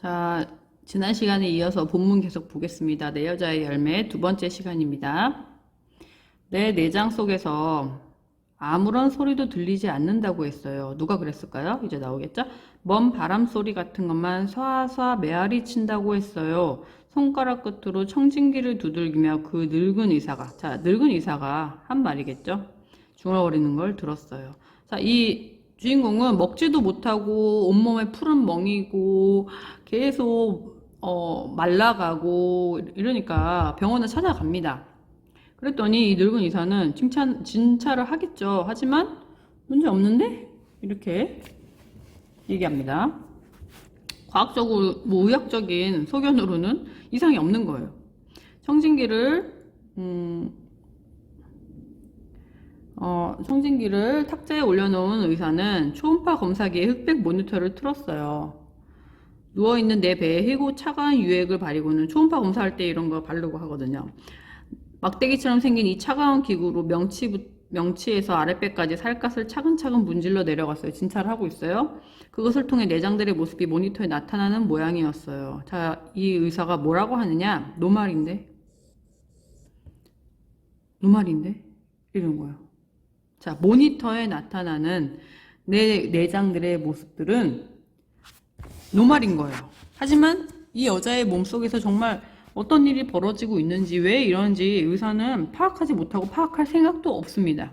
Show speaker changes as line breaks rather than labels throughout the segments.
자, 지난 시간에 이어서 본문 계속 보겠습니다. 내 여자의 열매 두 번째 시간입니다. 내 내장 속에서 아무런 소리도 들리지 않는다고 했어요. 누가 그랬을까요? 이제 나오겠죠? 먼 바람 소리 같은 것만 쏴쏴 메아리 친다고 했어요. 손가락 끝으로 청진기를 두들기며 그 늙은 의사가, 자, 늙은 의사가 한 말이겠죠? 중얼거리는 걸 들었어요. 자, 이 주인공은 먹지도 못하고 온몸에 푸른 멍이고 계속 말라가고 이러니까 병원을 찾아갑니다. 그랬더니 이 늙은 의사는 진찰을 하겠죠. 하지만 문제 없는데? 이렇게 얘기합니다. 과학적으로, 의학적인 소견으로는 이상이 없는 거예요. 청진기를 탁자에 올려놓은 의사는 초음파 검사기에 흑백 모니터를 틀었어요. 누워있는 내 배에 희고 차가운 유액을 바리고는 초음파 검사할 때 이런 거 바르고 하거든요. 막대기처럼 생긴 이 차가운 기구로 명치에서 아랫배까지 살갗을 차근차근 문질러 내려갔어요. 진찰을 하고 있어요. 그것을 통해 내장들의 모습이 모니터에 나타나는 모양이었어요. 자, 이 의사가 뭐라고 하느냐? 노말인데? 이런 거예요. 자, 모니터에 나타나는 내 내장들의 모습들은 노말인 거예요. 하지만 이 여자의 몸속에서 정말 어떤 일이 벌어지고 있는지, 왜 이런지 의사는 파악하지 못하고 파악할 생각도 없습니다.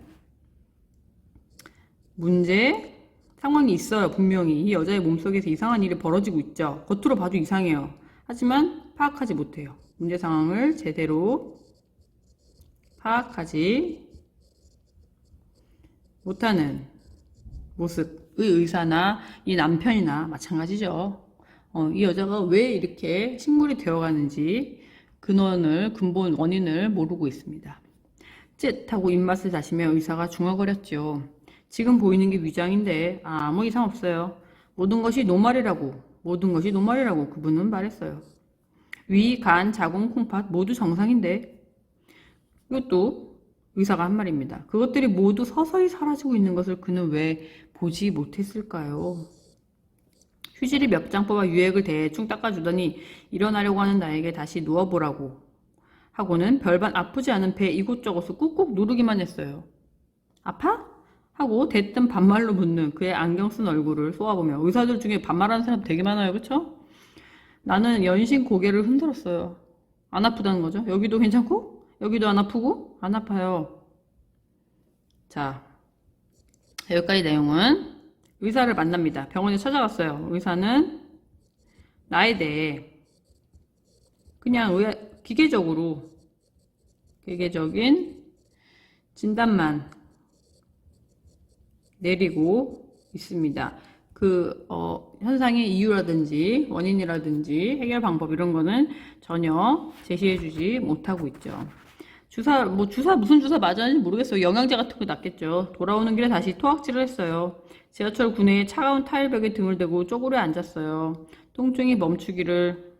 상황이 있어요. 분명히 이 여자의 몸속에서 이상한 일이 벌어지고 있죠. 겉으로 봐도 이상해요. 하지만 파악하지 못해요. 문제 상황을 제대로 파악하지 못하는 모습의 의사나 이 남편이나 마찬가지죠. 이 여자가 왜 이렇게 식물이 되어가는지 근본 원인을 모르고 있습니다. 쯧하고 입맛을 다시며 의사가 중얼거렸죠. 지금 보이는 게 위장인데 아무 이상 없어요. 모든 것이 노말이라고 그분은 말했어요. 위, 간, 자궁, 콩팥 모두 정상인데 이것도 의사가 한 말입니다. 그것들이 모두 서서히 사라지고 있는 것을 그는 왜 보지 못했을까요? 휴지를 몇 장 뽑아 유액을 대충 닦아주더니 일어나려고 하는 나에게 다시 누워보라고 하고는 별반 아프지 않은 배 이곳저곳을 꾹꾹 누르기만 했어요. 아파? 하고 대뜸 반말로 묻는 그의 안경 쓴 얼굴을 쏘아보며 의사들 중에 반말하는 사람 되게 많아요. 그쵸? 나는 연신 고개를 흔들었어요. 안 아프다는 거죠. 여기도 괜찮고 여기도 안 아프고 안 아파요. 자, 여기까지 내용은 의사를 만납니다. 병원에 찾아갔어요. 의사는 나에 대해 그냥 기계적인 진단만 내리고 있습니다. 현상의 이유라든지 원인이라든지 해결 방법 이런 거는 전혀 제시해주지 못하고 있죠. 무슨 주사 맞았는지 모르겠어요. 영양제 같은 거 낫겠죠. 돌아오는 길에 다시 토악질을 했어요. 지하철 구내에 차가운 타일벽에 등을 대고 쪼그려 앉았어요. 통증이 멈추기를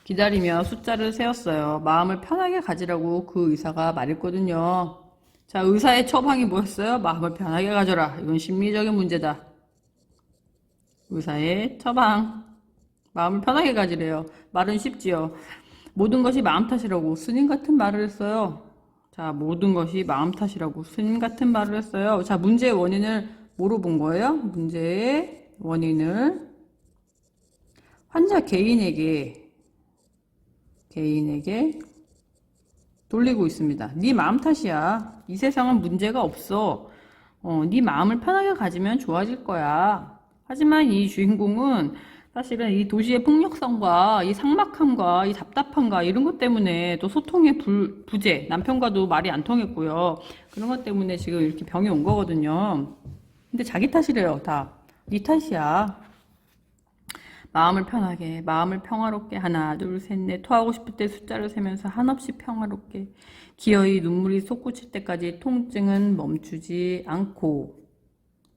기다리며 숫자를 세었어요. 마음을 편하게 가지라고 그 의사가 말했거든요. 자, 의사의 처방이 뭐였어요? 마음을 편하게 가져라. 이건 심리적인 문제다. 의사의 처방. 마음을 편하게 가지래요. 말은 쉽지요. 모든 것이 마음 탓이라고 스님 같은 말을 했어요. 자, 모든 것이 마음 탓이라고 스님 같은 말을 했어요. 자, 문제의 원인을 뭐로 본 거예요? 문제의 원인을 환자 개인에게 돌리고 있습니다. 네 마음 탓이야. 이 세상은 문제가 없어. 네 마음을 편하게 가지면 좋아질 거야. 하지만 이 주인공은 사실은 이 도시의 폭력성과 이 삭막함과 이 답답함과 이런 것 때문에 또 소통의 부재, 남편과도 말이 안 통했고요. 그런 것 때문에 지금 이렇게 병이 온 거거든요. 근데 자기 탓이래요, 다. 네 탓이야. 마음을 편하게, 마음을 평화롭게 하나, 둘, 셋, 넷 토하고 싶을 때 숫자를 세면서 한없이 평화롭게 기어이 눈물이 솟구칠 때까지 통증은 멈추지 않고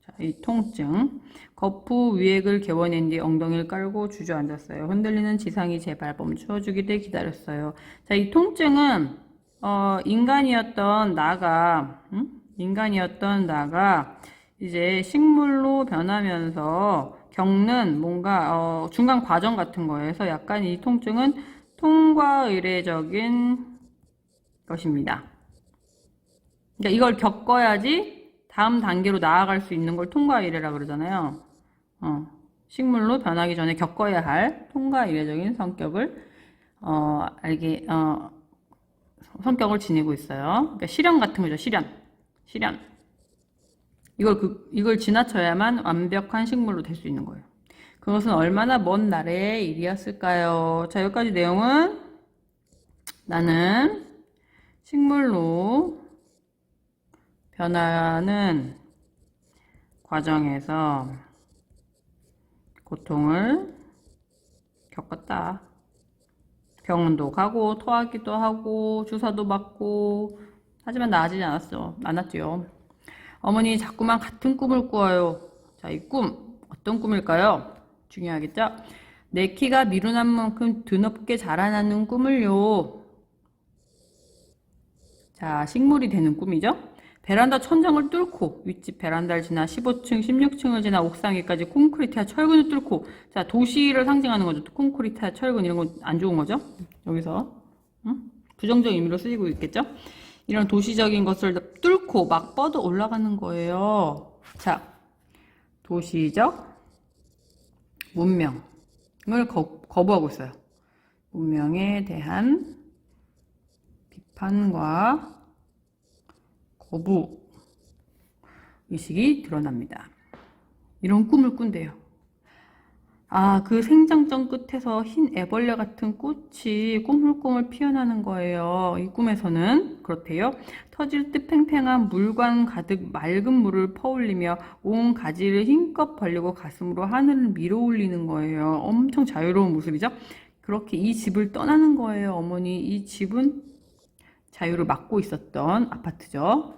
자, 이 통증 거푸 위액을 개워낸 뒤 엉덩이를 깔고 주저앉았어요. 흔들리는 지상이 제발 멈춰주기를 기다렸어요. 자, 이 통증은 인간이었던 나가 이제 식물로 변하면서 겪는 뭔가 중간 과정 같은 거에서 약간 이 통증은 통과 의례적인 것입니다. 그러니까 이걸 겪어야지 다음 단계로 나아갈 수 있는 걸 통과 의례라 그러잖아요. 식물로 변하기 전에 겪어야 할 통과 의례적인 성격을 성격을 지니고 있어요. 그러니까 실현 같은 거죠. 실현. 이걸 지나쳐야만 완벽한 식물로 될 수 있는 거예요. 그것은 얼마나 먼 나래의 일이었을까요? 자, 여기까지 내용은 나는 식물로 변하는 과정에서 고통을 겪었다. 병원도 가고 토하기도 하고 주사도 맞고 하지만 나아지지 않았죠. 어머니 자꾸만 같은 꿈을 꾸어요. 자, 이 꿈 어떤 꿈일까요? 중요하겠죠? 내 키가 미루난 만큼 드높게 자라나는 꿈을요. 자, 식물이 되는 꿈이죠? 베란다 천장을 뚫고 윗집 베란다를 지나 15층, 16층을 지나 옥상 위까지 콘크리트와 철근을 뚫고 자, 도시를 상징하는 거죠. 콘크리트와 철근 이런 건 안 좋은 거죠? 여기서 부정적 의미로 쓰이고 있겠죠? 이런 도시적인 것을 뚫고 막 뻗어 올라가는 거예요. 자, 도시적 문명을 거부하고 있어요. 문명에 대한 비판과 거부 의식이 드러납니다. 이런 꿈을 꾼대요. 아, 그 생장점 끝에서 흰 애벌레 같은 꽃이 꼬물꼬물 피어나는 거예요. 이 꿈에서는 그렇대요. 터질 듯 팽팽한 물관 가득 맑은 물을 퍼올리며 온 가지를 힘껏 벌리고 가슴으로 하늘을 밀어 올리는 거예요. 엄청 자유로운 모습이죠. 그렇게 이 집을 떠나는 거예요. 어머니, 이 집은 자유를 막고 있었던 아파트죠.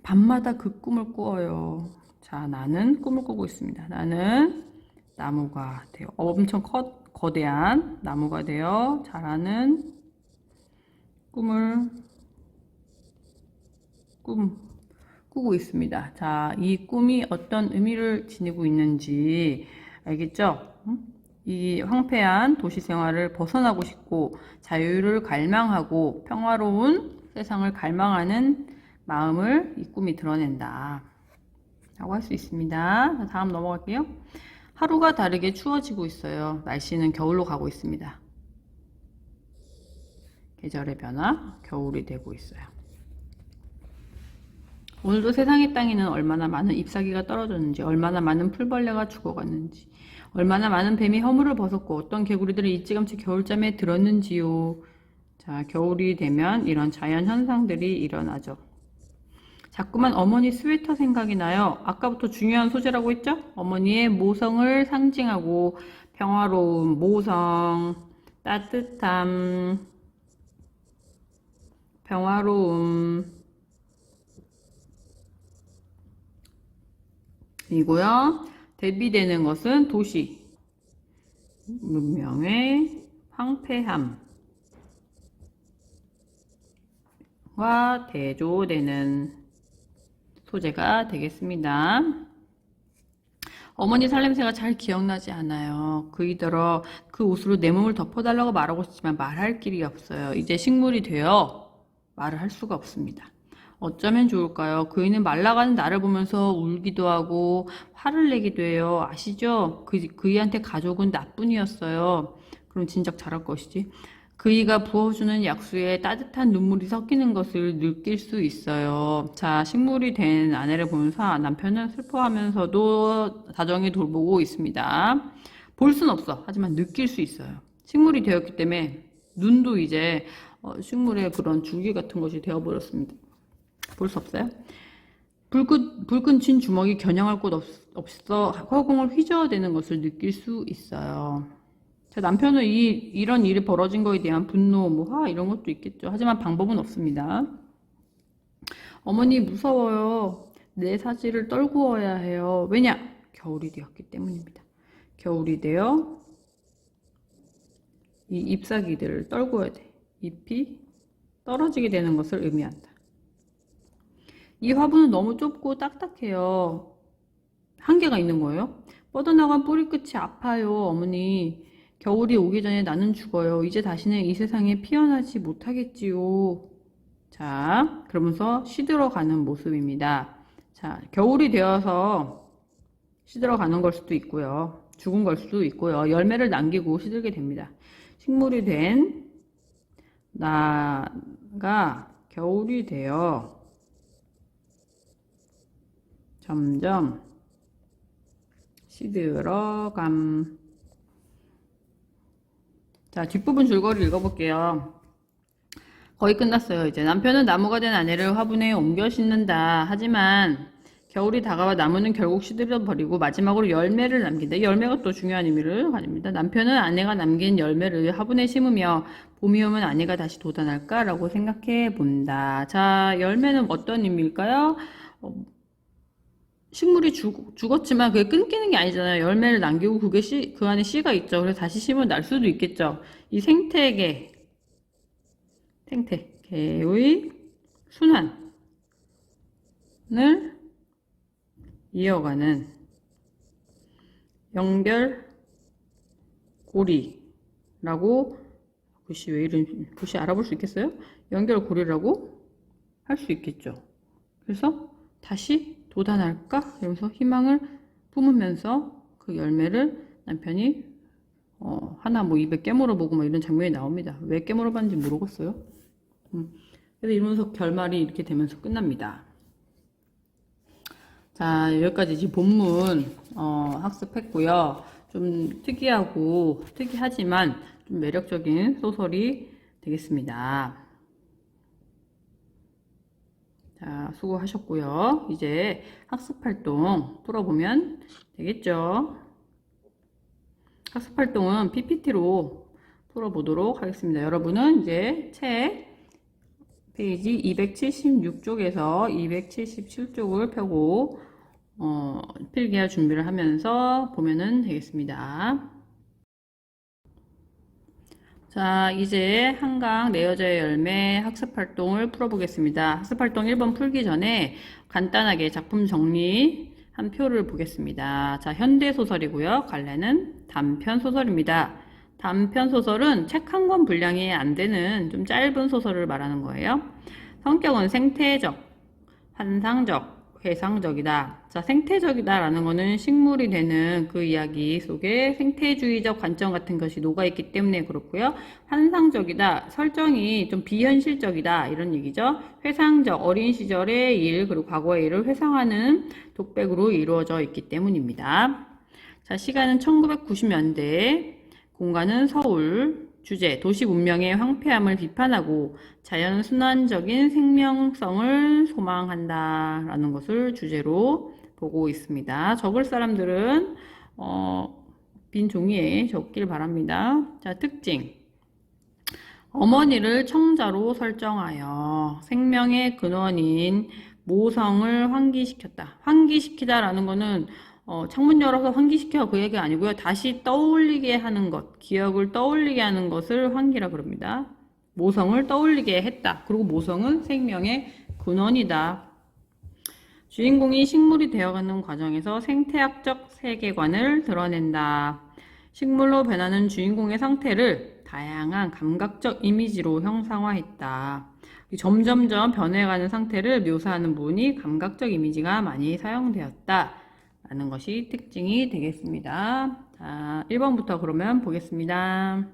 밤마다 그 꿈을 꾸어요. 자, 나는 꿈을 꾸고 있습니다. 나는 나무가 되어 엄청 거대한 나무가 되어 자라는 꿈을 꾸고 있습니다. 자, 이 꿈이 어떤 의미를 지니고 있는지 알겠죠? 이 황폐한 도시 생활을 벗어나고 싶고 자유를 갈망하고 평화로운 세상을 갈망하는 마음을 이 꿈이 드러낸다 라고 할 수 있습니다. 자, 다음 넘어갈게요. 하루가 다르게 추워지고 있어요. 날씨는 겨울로 가고 있습니다. 계절의 변화, 겨울이 되고 있어요. 오늘도 세상의 땅에는 얼마나 많은 잎사귀가 떨어졌는지, 얼마나 많은 풀벌레가 죽어갔는지, 얼마나 많은 뱀이 허물을 벗었고 어떤 개구리들이 일찌감치 겨울잠에 들었는지요. 자, 겨울이 되면 이런 자연 현상들이 일어나죠. 자꾸만 어머니 스웨터 생각이 나요. 아까부터 중요한 소재라고 했죠? 어머니의 모성을 상징하고 평화로움, 모성, 따뜻함, 평화로움 이고요. 대비되는 것은 도시, 문명의 황폐함과 대조되는 소재가 되겠습니다. 어머니 살냄새가 잘 기억나지 않아요. 그이더러 그 옷으로 내 몸을 덮어달라고 말하고 싶지만 말할 길이 없어요. 이제 식물이 되어 말을 할 수가 없습니다. 어쩌면 좋을까요? 그이는 말라가는 나를 보면서 울기도 하고 화를 내기도 해요. 아시죠? 그이한테 가족은 나뿐이었어요. 그럼 진작 잘할 것이지. 그이가 부어주는 약수에 따뜻한 눈물이 섞이는 것을 느낄 수 있어요. 자, 식물이 된 아내를 보면서 남편은 슬퍼하면서도 다정히 돌보고 있습니다. 볼 순 없어. 하지만 느낄 수 있어요. 식물이 되었기 때문에 눈도 이제 식물의 그런 줄기 같은 것이 되어버렸습니다. 볼 수 없어요? 불끈 쥔 주먹이 겨냥할 곳 없어 허공을 휘저어대는 것을 느낄 수 있어요. 제 남편은 이런 일이 벌어진 거에 대한 분노, 화 이런 것도 있겠죠. 하지만 방법은 없습니다. 어머니 무서워요. 내 사지를 떨구어야 해요. 왜냐? 겨울이 되었기 때문입니다. 겨울이 되어 이 잎사귀들을 떨구어야 돼. 잎이 떨어지게 되는 것을 의미한다. 이 화분은 너무 좁고 딱딱해요. 한계가 있는 거예요. 뻗어나간 뿌리끝이 아파요, 어머니. 겨울이 오기 전에 나는 죽어요. 이제 다시는 이 세상에 피어나지 못하겠지요. 자, 그러면서 시들어가는 모습입니다. 자, 겨울이 되어서 시들어가는 걸 수도 있고요. 죽은 걸 수도 있고요. 열매를 남기고 시들게 됩니다. 식물이 된 나가 겨울이 되어 점점 시들어감. 자, 뒷부분 줄거리 읽어볼게요. 거의 끝났어요. 이제 남편은 나무가 된 아내를 화분에 옮겨 심는다. 하지만 겨울이 다가와 나무는 결국 시들어 버리고 마지막으로 열매를 남긴다. 이 열매가 또 중요한 의미를 가집니다. 남편은 아내가 남긴 열매를 화분에 심으며 봄이 오면 아내가 다시 돋아날까라고 생각해 본다. 자, 열매는 어떤 의미일까요? 식물이 죽었지만 그게 끊기는 게 아니잖아요. 열매를 남기고 그게 그 안에 씨가 있죠. 그래서 다시 심으면 날 수도 있겠죠. 이 생태계의 순환을 이어가는 연결고리라고, 글씨 왜 이런, 글씨 알아볼 수 있겠어요? 연결고리라고 할 수 있겠죠. 그래서 다시 돋아날까? 이러면서 희망을 뿜으면서 그 열매를 남편이 하나 뭐 입에 깨물어 보고 뭐 이런 장면이 나옵니다. 왜 깨물어 봤는지 모르겠어요. 그래서 이러면서 결말이 이렇게 되면서 끝납니다. 자, 여기까지 지금 본문 학습했고요. 좀 특이하지만 좀 매력적인 소설이 되겠습니다. 자, 수고하셨고요. 이제 학습활동 풀어보면 되겠죠. 학습활동은 PPT로 풀어보도록 하겠습니다. 여러분은 이제 책 페이지 276쪽에서 277쪽을 펴고 필기할 준비를 하면서 보면은 되겠습니다. 자, 이제 한강 내 여자의 열매 학습활동을 풀어보겠습니다. 학습활동 1번 풀기 전에 간단하게 작품 정리한 표를 보겠습니다. 자, 현대소설이고요. 갈래는 단편소설입니다. 단편소설은 책 한 권 분량이 안 되는 좀 짧은 소설을 말하는 거예요. 성격은 생태적, 환상적, 회상적이다. 자, 생태적이다 라는 거는 식물이 되는 그 이야기 속에 생태주의적 관점 같은 것이 녹아있기 때문에 그렇고요. 환상적이다. 설정이 좀 비현실적이다. 이런 얘기죠. 회상적, 어린 시절의 일, 그리고 과거의 일을 회상하는 독백으로 이루어져 있기 때문입니다. 자, 시간은 1990년대, 공간은 서울, 주제, 도시 문명의 황폐함을 비판하고 자연 순환적인 생명성을 소망한다 라는 것을 주제로 보고 있습니다. 적을 사람들은 빈 종이에 적길 바랍니다. 자, 특징. 어머니를 청자로 설정하여 생명의 근원인 모성을 환기시켰다. 환기시키다 라는 거는 창문 열어서 환기시켜 그 얘기가 아니고요. 다시 떠올리게 하는 것, 기억을 떠올리게 하는 것을 환기라 그럽니다. 모성을 떠올리게 했다. 그리고 모성은 생명의 근원이다. 주인공이 식물이 되어가는 과정에서 생태학적 세계관을 드러낸다. 식물로 변하는 주인공의 상태를 다양한 감각적 이미지로 형상화했다. 점점점 변해가는 상태를 묘사하는 부분이 감각적 이미지가 많이 사용되었다. 라는 것이 특징이 되겠습니다. 자, 1번부터 그러면 보겠습니다.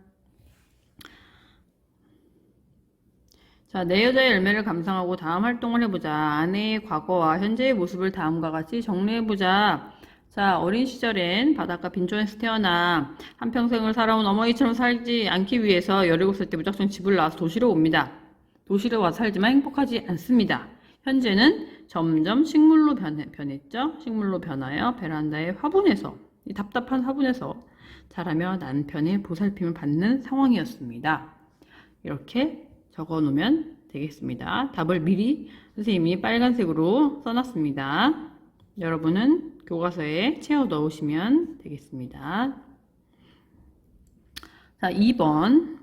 자, 내 여자의 열매를 감상하고 다음 활동을 해보자. 아내의 과거와 현재의 모습을 다음과 같이 정리해보자. 자, 어린 시절엔 바닷가 빈촌에서 태어나 한평생을 살아온 어머니처럼 살지 않기 위해서 17살 때 무작정 집을 나와서 도시로 옵니다. 도시로 와서 살지만 행복하지 않습니다. 현재는 점점 식물로 변했죠. 식물로 변하여 베란다의 화분에서, 이 답답한 화분에서 자라며 남편의 보살핌을 받는 상황이었습니다. 이렇게 적어 놓으면 되겠습니다. 답을 미리 선생님이 빨간색으로 써놨습니다. 여러분은 교과서에 채워 넣으시면 되겠습니다. 자, 2번.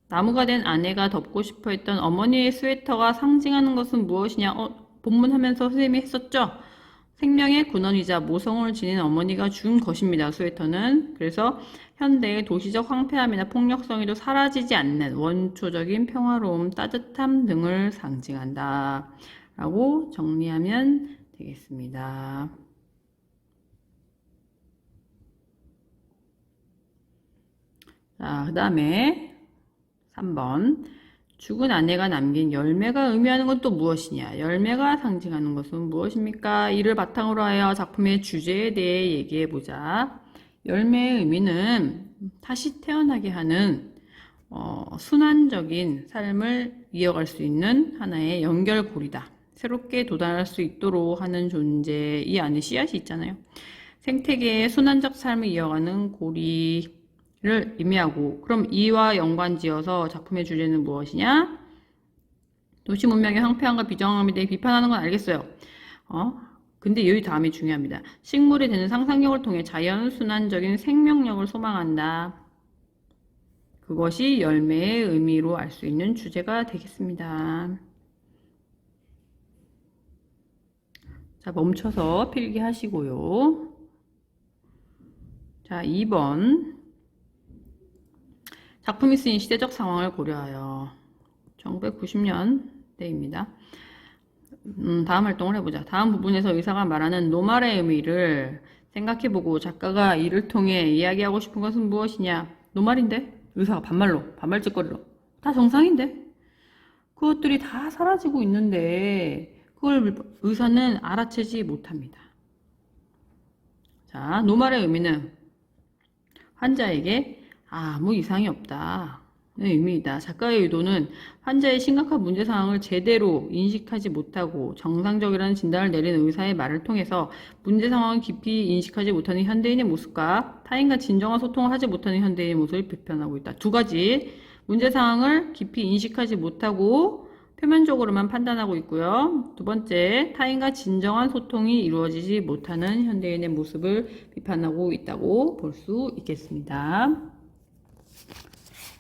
나무가 된 아내가 덮고 싶어 했던 어머니의 스웨터가 상징하는 것은 무엇이냐? 본문하면서 선생님이 했었죠. 생명의 근원이자 모성을 지닌 어머니가 준 것입니다. 스웨터는. 그래서 현대의 도시적 황폐함이나 폭력성에도 사라지지 않는 원초적인 평화로움, 따뜻함 등을 상징한다. 라고 정리하면 되겠습니다. 자, 그 다음에 3번. 죽은 아내가 남긴 열매가 의미하는 건 또 무엇이냐? 열매가 상징하는 것은 무엇입니까? 이를 바탕으로 하여 작품의 주제에 대해 얘기해보자. 열매의 의미는 다시 태어나게 하는 순환적인 삶을 이어갈 수 있는 하나의 연결고리다. 새롭게 도달할 수 있도록 하는 존재. 이 안에 씨앗이 있잖아요. 생태계의 순환적 삶을 이어가는 고리 를 의미하고, 그럼 이와 연관지어서 작품의 주제는 무엇이냐? 도시 문명의 황폐함과 비정함에 대해 비판하는 건 알겠어요. 근데 여기 다음이 중요합니다. 식물이 되는 상상력을 통해 자연 순환적인 생명력을 소망한다. 그것이 열매의 의미로 알 수 있는 주제가 되겠습니다. 자, 멈춰서 필기하시고요. 자, 2번. 작품이 쓰인 시대적 상황을 고려하여 1990년대입니다. 다음 활동을 해보자. 다음 부분에서 의사가 말하는 노말의 의미를 생각해보고 작가가 이를 통해 이야기하고 싶은 것은 무엇이냐? 노말인데? 의사가 반말짓거리로. 다 정상인데? 그것들이 다 사라지고 있는데 그걸 의사는 알아채지 못합니다. 자, 노말의 의미는 환자에게 아무 이상이 없다. 의미이다. 작가의 의도는 환자의 심각한 문제 상황을 제대로 인식하지 못하고 정상적이라는 진단을 내리는 의사의 말을 통해서 문제 상황을 깊이 인식하지 못하는 현대인의 모습과 타인과 진정한 소통을 하지 못하는 현대인의 모습을 비판하고 있다. 두 가지. 문제 상황을 깊이 인식하지 못하고 표면적으로만 판단하고 있고요. 두 번째, 타인과 진정한 소통이 이루어지지 못하는 현대인의 모습을 비판하고 있다고 볼 수 있겠습니다.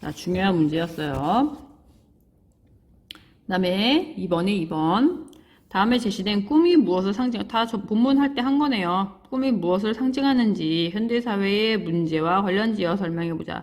자, 중요한 문제였어요. 그 다음에 2번. 다음에 제시된 꿈이 무엇을 다 본문 할 때 한 거네요. 꿈이 무엇을 상징하는지 현대사회의 문제와 관련지어 설명해보자.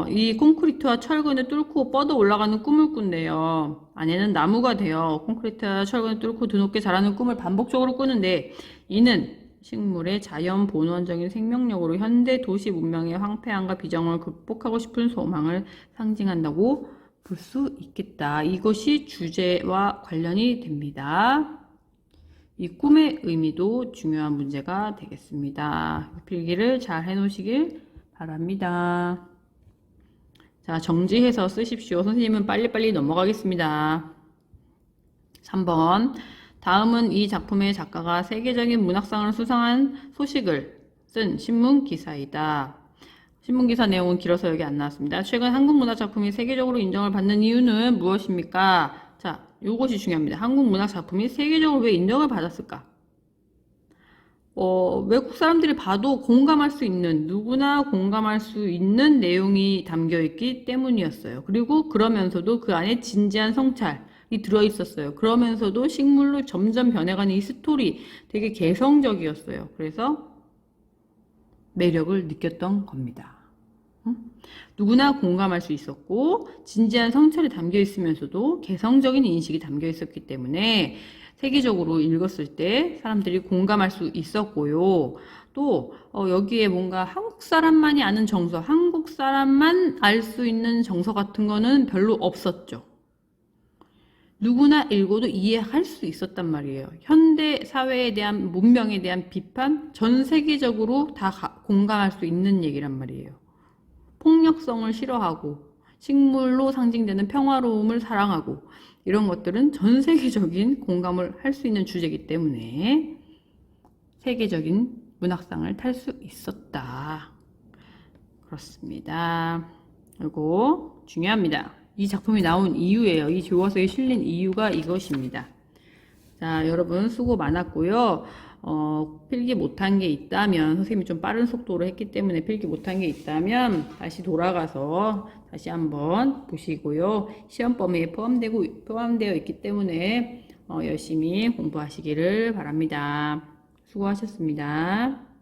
이 콘크리트와 철근을 뚫고 뻗어 올라가는 꿈을 꾼대요. 아내는 나무가 되어 콘크리트와 철근을 뚫고 드높게 자라는 꿈을 반복적으로 꾸는데 이는 식물의 자연 본원적인 생명력으로 현대 도시 문명의 황폐함과 비정을 극복하고 싶은 소망을 상징한다고 볼 수 있겠다. 이것이 주제와 관련이 됩니다. 이 꿈의 의미도 중요한 문제가 되겠습니다. 필기를 잘 해놓으시길 바랍니다. 자, 정지해서 쓰십시오. 선생님은 빨리빨리 넘어가겠습니다. 3번. 다음은 이 작품의 작가가 세계적인 문학상을 수상한 소식을 쓴 신문 기사이다. 신문 기사 내용은 길어서 여기 안 나왔습니다. 최근 한국 문학 작품이 세계적으로 인정을 받는 이유는 무엇입니까? 자, 요것이 중요합니다. 한국 문학 작품이 세계적으로 왜 인정을 받았을까? 외국 사람들이 봐도 공감할 수 있는, 누구나 공감할 수 있는 내용이 담겨 있기 때문이었어요. 그리고 그러면서도 그 안에 진지한 성찰이 들어있었어요. 그러면서도 식물로 점점 변해가는 이 스토리 되게 개성적이었어요. 그래서 매력을 느꼈던 겁니다. 누구나 공감할 수 있었고 진지한 성찰이 담겨 있으면서도 개성적인 인식이 담겨 있었기 때문에 세계적으로 읽었을 때 사람들이 공감할 수 있었고요. 또 여기에 뭔가 한국 사람만이 아는 정서, 한국 사람만 알 수 있는 정서 같은 거는 별로 없었죠. 누구나 읽어도 이해할 수 있었단 말이에요. 현대 사회에 대한 문명에 대한 비판, 전 세계적으로 다 공감할 수 있는 얘기란 말이에요. 폭력성을 싫어하고 식물로 상징되는 평화로움을 사랑하고 이런 것들은 전 세계적인 공감을 할 수 있는 주제이기 때문에 세계적인 문학상을 탈 수 있었다. 그렇습니다. 그리고 중요합니다. 이 작품이 나온 이유예요. 이 교과서에 실린 이유가 이것입니다. 자, 여러분 수고 많았고요. 필기 못한 게 있다면 선생님이 좀 빠른 속도로 했기 때문에 필기 못한 게 있다면 다시 돌아가서 다시 한번 보시고요. 시험 범위에 포함되어 있기 때문에 열심히 공부하시기를 바랍니다. 수고하셨습니다.